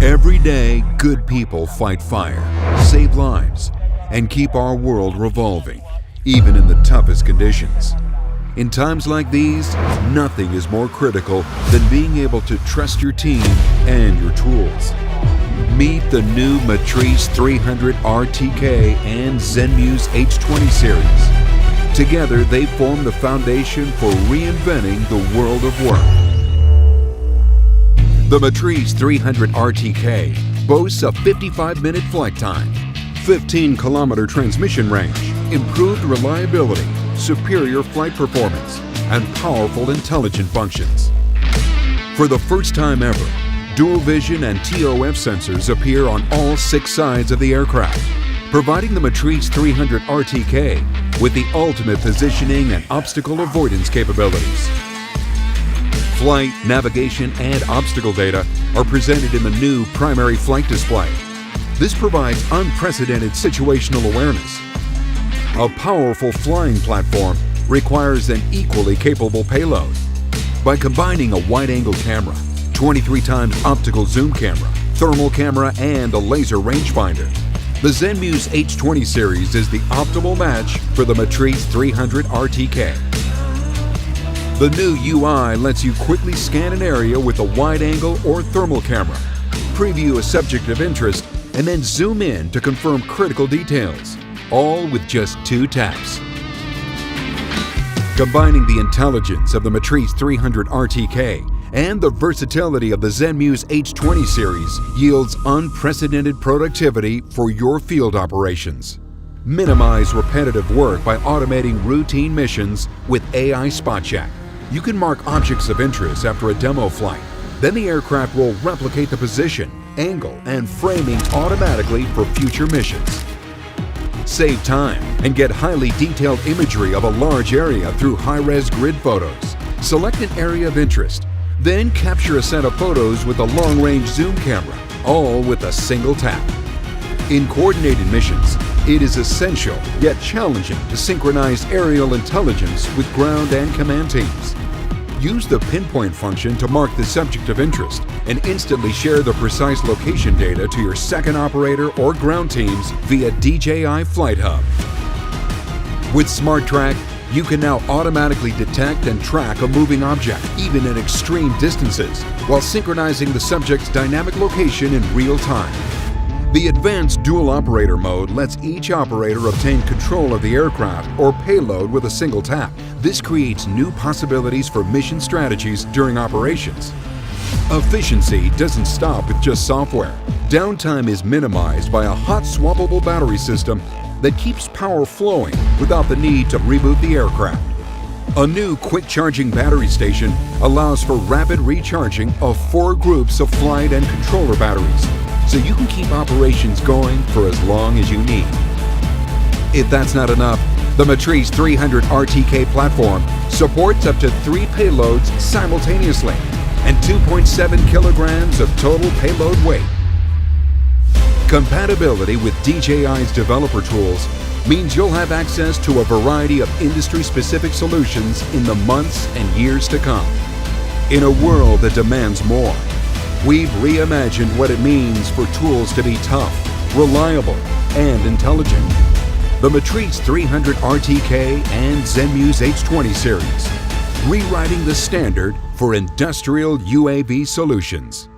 Every day, good people fight fire, save lives, and keep our world revolving, even in the toughest conditions. In times like these, nothing is more critical than being able to trust your team and your tools. Meet the new Matrice 300 RTK and Zenmuse H20 series. Together, they form the foundation for reinventing the world of work. The Matrice 300 RTK boasts a 55-minute flight time, 15-kilometer transmission range, improved reliability, superior flight performance, and powerful intelligent functions. For the first time ever, dual vision and TOF sensors appear on all 6 sides of the aircraft, providing the Matrice 300 RTK with the ultimate positioning and obstacle avoidance capabilities. Flight, navigation, and obstacle data are presented in the new primary flight display. This provides unprecedented situational awareness. A powerful flying platform requires an equally capable payload. By combining a wide-angle camera, 23 times optical zoom camera, thermal camera, and a laser rangefinder, the Zenmuse H20 series is the optimal match for the Matrice 300 RTK. The new UI lets you quickly scan an area with a wide-angle or thermal camera, preview a subject of interest, and then zoom in to confirm critical details, all with just 2 taps. Combining the intelligence of the Matrice 300 RTK and the versatility of the Zenmuse H20 series yields unprecedented productivity for your field operations. Minimize repetitive work by automating routine missions with AI Spot Check. You can mark objects of interest after a demo flight. Then the aircraft will replicate the position, angle, and framing automatically for future missions. Save time and get highly detailed imagery of a large area through high-res grid photos. Select an area of interest, then capture a set of photos with a long-range zoom camera, all with a single tap. In coordinated missions, it is essential yet challenging to synchronize aerial intelligence with ground and command teams. Use the pinpoint function to mark the subject of interest and instantly share the precise location data to your second operator or ground teams via DJI Flight Hub. With Smart Track, you can now automatically detect and track a moving object, even at extreme distances, while synchronizing the subject's dynamic location in real time. The advanced dual operator mode lets each operator obtain control of the aircraft or payload with a single tap. This creates new possibilities for mission strategies during operations. Efficiency doesn't stop with just software. Downtime is minimized by a hot swappable battery system that keeps power flowing without the need to reboot the aircraft. A new quick charging battery station allows for rapid recharging of 4 groups of flight and controller batteries, so you can keep operations going for as long as you need. If that's not enough, the Matrice 300 RTK platform supports up to 3 payloads simultaneously and 2.7 kilograms of total payload weight. Compatibility with DJI's developer tools means you'll have access to a variety of industry-specific solutions in the months and years to come. In a world that demands more, we've reimagined what it means for tools to be tough, reliable, and intelligent. The Matrice 300 RTK and Zenmuse H20 series, rewriting the standard for industrial UAV solutions.